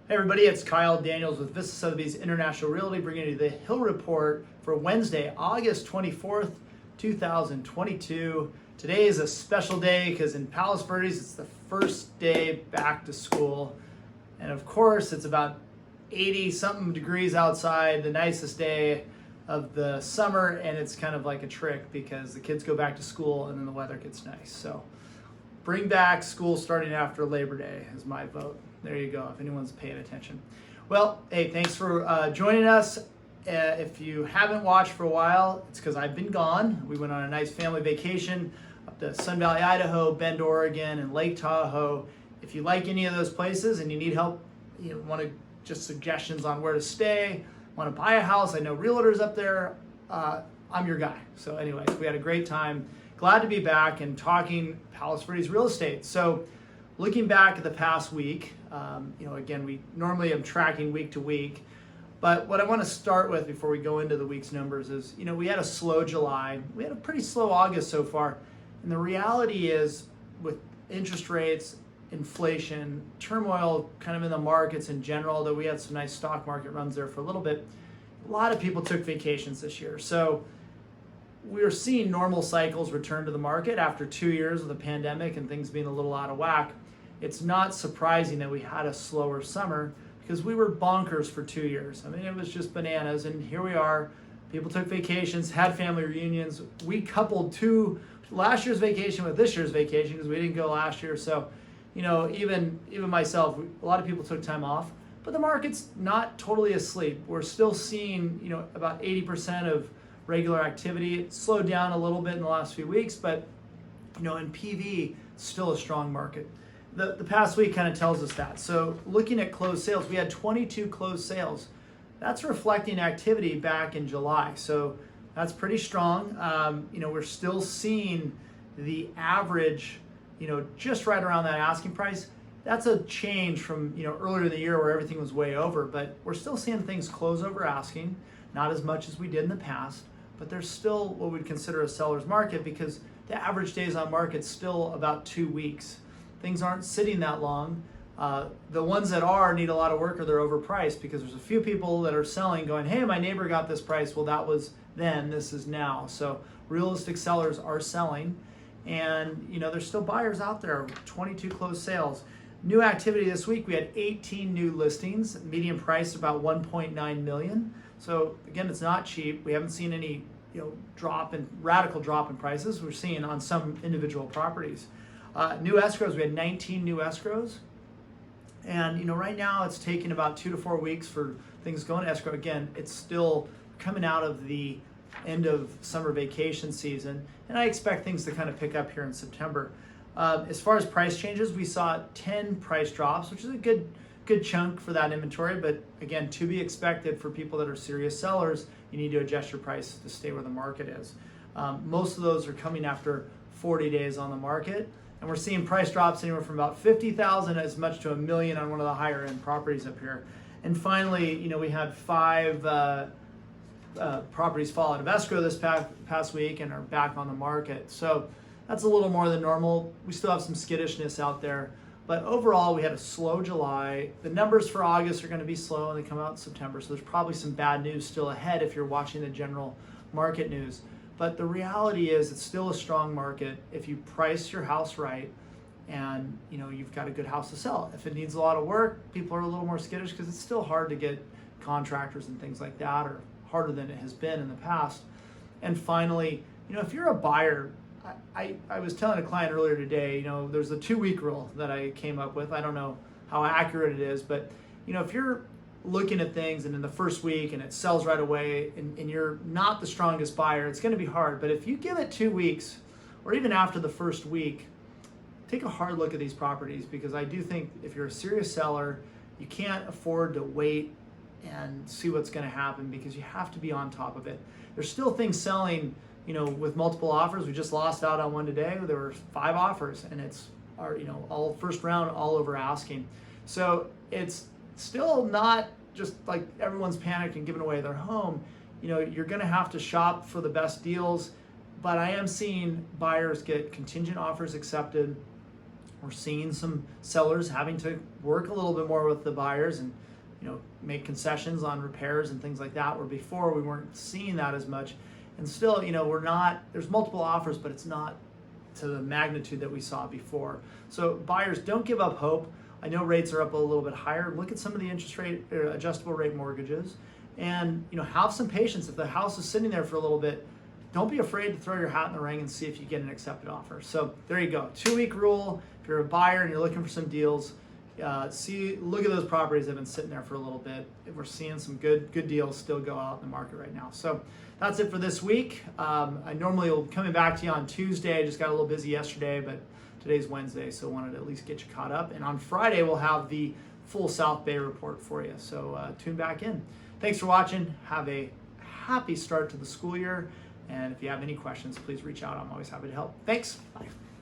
Hey everybody, it's Kyle Daniels with Vista Sotheby's International Realty bringing you the Hill Report for Wednesday, August 24th, 2022. Today is a special day because in Palos Verdes it's the first day back to school. And of course it's about 80 something degrees outside, the nicest day of the summer, and it's kind of like a trick because the kids go back to school and then the weather gets nice. So bring back school starting after Labor Day is my vote. There you go, if anyone's paying attention. Well, hey, thanks for joining us. If you haven't watched for a while, it's because I've been gone. We went on a nice family vacation up to Sun Valley, Idaho, Bend, Oregon, and Lake Tahoe. If you like any of those places and you need help, you want to just suggestions on where to stay, want to buy a house, I know realtors up there, I'm your guy. So anyways, we had a great time. Glad to be back and talking Palos Verdes real estate. So looking back at the past week, again, we normally am tracking week to week, but what I want to start with before we go into the week's numbers is, we had a slow July. We had a pretty slow August so far. And the reality is with interest rates, inflation, turmoil kind of in the markets in general, although we had some nice stock market runs there for a little bit, a lot of people took vacations this year. So we're seeing normal cycles return to the market after 2 years of the pandemic and things being a little out of whack. It's not surprising that we had a slower summer because we were bonkers for 2 years. I mean, it was just bananas, and here we are. People took vacations, had family reunions. We coupled last year's vacation with this year's vacation because we didn't go last year. So, even myself, a lot of people took time off, but the market's not totally asleep. We're still seeing, about 80% of regular activity. It slowed down a little bit in the last few weeks, but, in PV, still a strong market. The past week kind of tells us that. So looking at closed sales, we had 22 closed sales. That's reflecting activity back in July. So that's pretty strong. We're still seeing the average, just right around that asking price. That's a change from, earlier in the year where everything was way over, but we're still seeing things close over asking, not as much as we did in the past, but there's still what we'd consider a seller's market because the average days on market's still about 2 weeks. Things aren't sitting that long. The ones that need a lot of work or they're overpriced because there's a few people that are selling going, hey, my neighbor got this price. Well, that was then, this is now. So realistic sellers are selling and, there's still buyers out there, 22 closed sales. New activity this week, we had 18 new listings, median price about 1.9 million. So again, it's not cheap. We haven't seen any, radical drop in prices. We're seeing on some individual properties. New escrows, we had 19 new escrows. And, right now it's taking about 2 to 4 weeks for things going to escrow. Again, it's still coming out of the end of summer vacation season. And I expect things to kind of pick up here in September. As far as price changes, we saw 10 price drops, which is a good chunk for that inventory. But again, to be expected for people that are serious sellers, you need to adjust your price to stay where the market is. Most of those are coming after 40 days on the market. And we're seeing price drops anywhere from about 50,000 as much to $1 million on one of the higher end properties up here. And finally, we had 5 properties fall out of escrow this past week and are back on the market. So that's a little more than normal. We still have some skittishness out there. But overall, we had a slow July. The numbers for August are going to be slow and they come out in September. So there's probably some bad news still ahead if you're watching the general market news. But the reality is it's still a strong market if you price your house right and you've got a good house to sell. If it needs a lot of work, people are a little more skittish because it's still hard to get contractors and things like that, or harder than it has been in the past. And finally, if you're a buyer, I was telling a client earlier today, there's a 2-week rule that I came up with. I don't know how accurate it is, but if you're looking at things and in the first week and it sells right away and you're not the strongest buyer, it's going to be hard. But if you give it 2 weeks or even after the first week, take a hard look at these properties, because I do think if you're a serious seller, you can't afford to wait and see what's going to happen because you have to be on top of it. There's still things selling, with multiple offers. We just lost out on one today. There were 5 offers and it's all first round, all over asking. So it's still not just like everyone's panicked and giving away their home. You're going to have to shop for the best deals, but I am seeing buyers get contingent offers accepted. We're seeing some sellers having to work a little bit more with the buyers and make concessions on repairs and things like that, where before we weren't seeing that as much. And still, there's multiple offers, but it's not to the magnitude that we saw before. So buyers, don't give up hope. I know rates are up a little bit higher. Look at some of the interest rate adjustable rate mortgages, and have some patience. If the house is sitting there for a little bit, don't be afraid to throw your hat in the ring and see if you get an accepted offer. So there you go, 2-week rule. If you're a buyer and you're looking for some deals, look at those properties that have been sitting there for a little bit. We're seeing some good deals still go out in the market right now. So that's it for this week. I normally will be coming back to you on Tuesday. I just got a little busy yesterday, but today's Wednesday, so wanted to at least get you caught up. And on Friday, we'll have the full South Bay report for you. So tune back in. Thanks for watching. Have a happy start to the school year. And if you have any questions, please reach out. I'm always happy to help. Thanks. Bye.